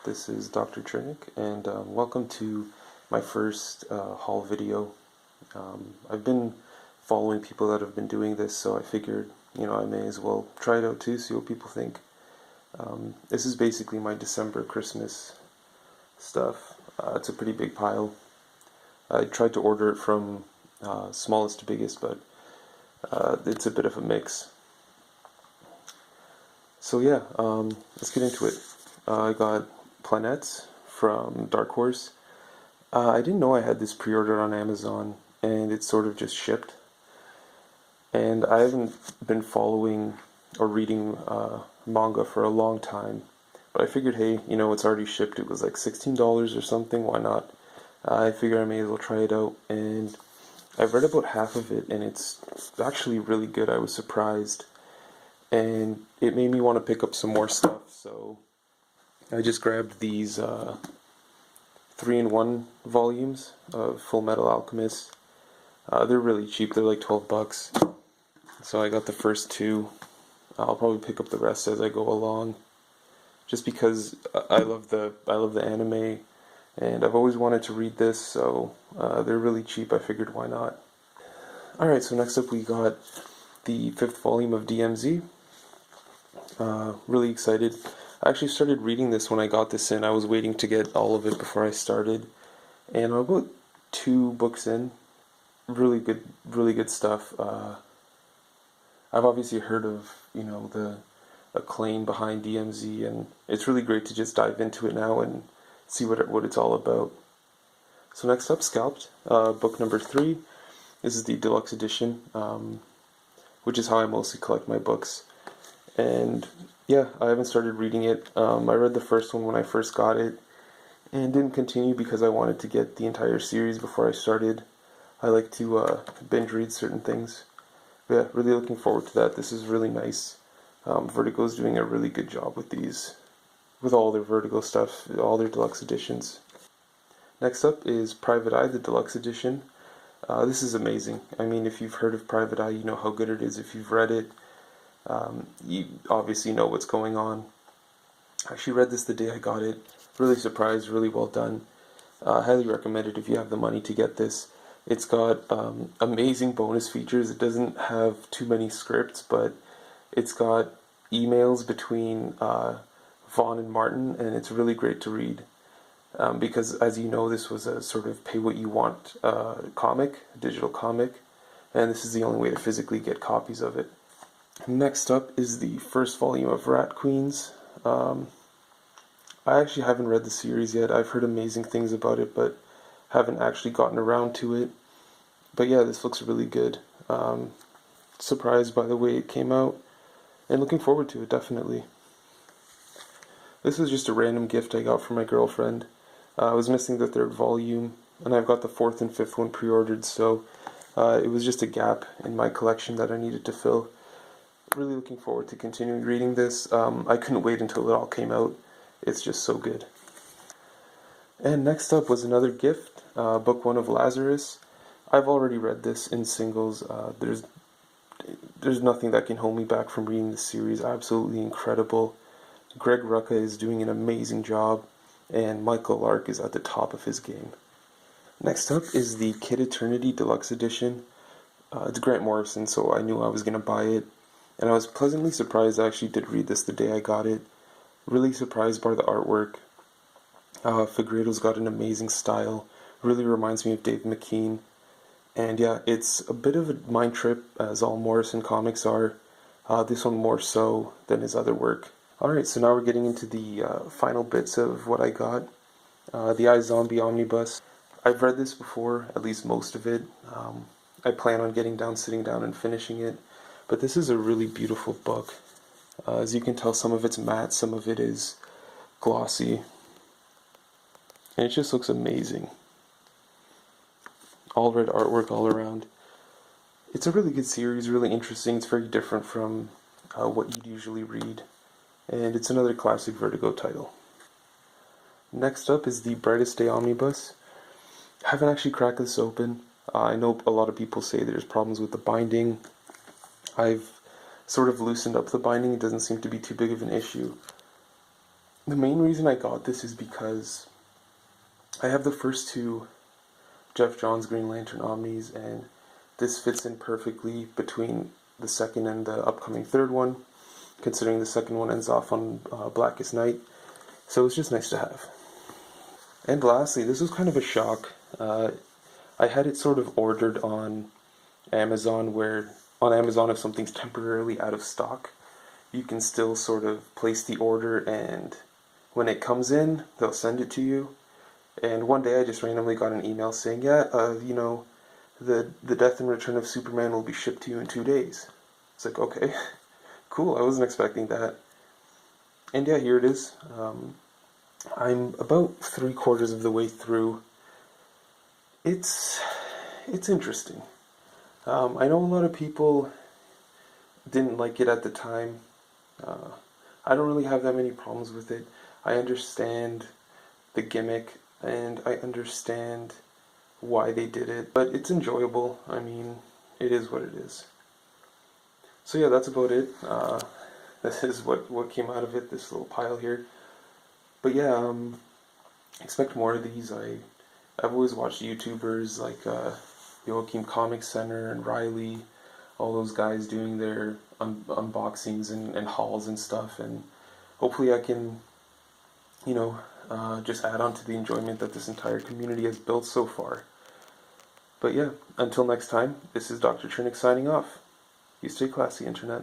This is Dr. Chernick, and welcome to my first haul video. I've been following people that have been doing this, so I figured, I may as well try it out too, see what people think. This is basically my December Christmas stuff. It's a pretty big pile. I tried to order it from smallest to biggest, but it's a bit of a mix. So yeah, let's get into it. I got Planets from Dark Horse. I didn't know I had this pre-ordered on Amazon, and it's sort of just shipped. And I haven't been following or reading manga for a long time, but I figured, hey, it's already shipped. It was like $16 or something. Why not? I figure I may as well try it out, and I've read about half of it, and it's actually really good. I was surprised, and it made me want to pick up some more stuff. So I just grabbed these 3-in-1 volumes of Full Metal Alchemist. They're really cheap. They're like $12. So I got the first two. I'll probably pick up the rest as I go along, just because I love the anime, and I've always wanted to read this. So they're really cheap. I figured, why not? All right. So next up we got the 5th volume of DMZ. Really excited. I actually started reading this when I got this in. I was waiting to get all of it before I started, and I'm about 2 books in. Really good stuff. I've obviously heard of the acclaim behind DMZ, and it's really great to just dive into it now and see what it's all about. So next up, Scalped, book number 3. This is the deluxe edition, which is how I mostly collect my books. And yeah, I haven't started reading it. I read the first one when I first got it, and didn't continue because I wanted to get the entire series before I started. I like to binge read certain things. But yeah, really looking forward to that. This is really nice. Vertigo's doing a really good job with these, with all their Vertigo stuff, all their deluxe editions. Next up is Private Eye, the deluxe edition. This is amazing. I mean, if you've heard of Private Eye, you know how good it is. If you've read it, you obviously know what's going on. I actually read this the day I got it. Really surprised, really well done. Highly recommend it if you have the money to get this. It's got amazing bonus features. It doesn't have too many scripts, but it's got emails between Vaughn and Martin, and it's really great to read. Because, as you know, this was a sort of pay-what-you-want comic, digital comic, and this is the only way to physically get copies of it. Next up is the first volume of Rat Queens. I actually haven't read the series yet. I've heard amazing things about it, but haven't actually gotten around to it. But yeah, this looks really good. Surprised by the way it came out, and looking forward to it, definitely. This was just a random gift I got from my girlfriend. I was missing the 3rd volume, and I've got the 4th and 5th one pre-ordered, so it was just a gap in my collection that I needed to fill. Really looking forward to continuing reading this. I couldn't wait until it all came out. It's just so good. And next up was another gift, book 1 of Lazarus. I've already read this in singles. There's nothing that can hold me back from reading this series. Absolutely incredible. Greg Rucka is doing an amazing job, and Michael Lark is at the top of his game. Next up is the Kid Eternity Deluxe Edition. It's Grant Morrison, so I knew I was going to buy it. And I was pleasantly surprised. I actually did read this the day I got it. Really surprised by the artwork. Figueiredo's got an amazing style. Really reminds me of Dave McKean. And yeah, it's a bit of a mind trip, as all Morrison comics are. This one more so than his other work. Alright, so now we're getting into the final bits of what I got. The iZombie Omnibus. I've read this before, at least most of it. I plan on sitting down and finishing it. But this is a really beautiful book. As you can tell, some of it's matte, some of it is glossy. And it just looks amazing. All red artwork all around. It's a really good series, really interesting. It's very different from what you'd usually read. And it's another classic Vertigo title. Next up is the Brightest Day Omnibus. I haven't actually cracked this open. I know a lot of people say there's problems with the binding. I've sort of loosened up the binding. It doesn't seem to be too big of an issue. The main reason I got this is because I have the first two Jeff Johns Green Lantern Omnis, and this fits in perfectly between the second and the upcoming third one, considering the second one ends off on Blackest Night. So it's just nice to have. And lastly, this was kind of a shock. I had it sort of ordered on Amazon, where on Amazon, if something's temporarily out of stock, you can still sort of place the order, and when it comes in, they'll send it to you. And one day I just randomly got an email saying, yeah, the Death and Return of Superman will be shipped to you in 2 days. It's like, okay, cool, I wasn't expecting that. And yeah, here it is. I'm about 3/4 of the way through. It's interesting. I know a lot of people didn't like it at the time. I don't really have that many problems with it. I understand the gimmick, and I understand why they did it, but it's enjoyable. I mean, it is what it is. So yeah, that's about it. This is what came out of it, this little pile here. But yeah, expect more of these. I've always watched YouTubers like Joachim Comic Center and Riley, all those guys doing their unboxings and hauls and stuff, and hopefully I can, just add on to the enjoyment that this entire community has built so far. But yeah, until next time, this is Dr. Trinick signing off. You stay classy, Internet.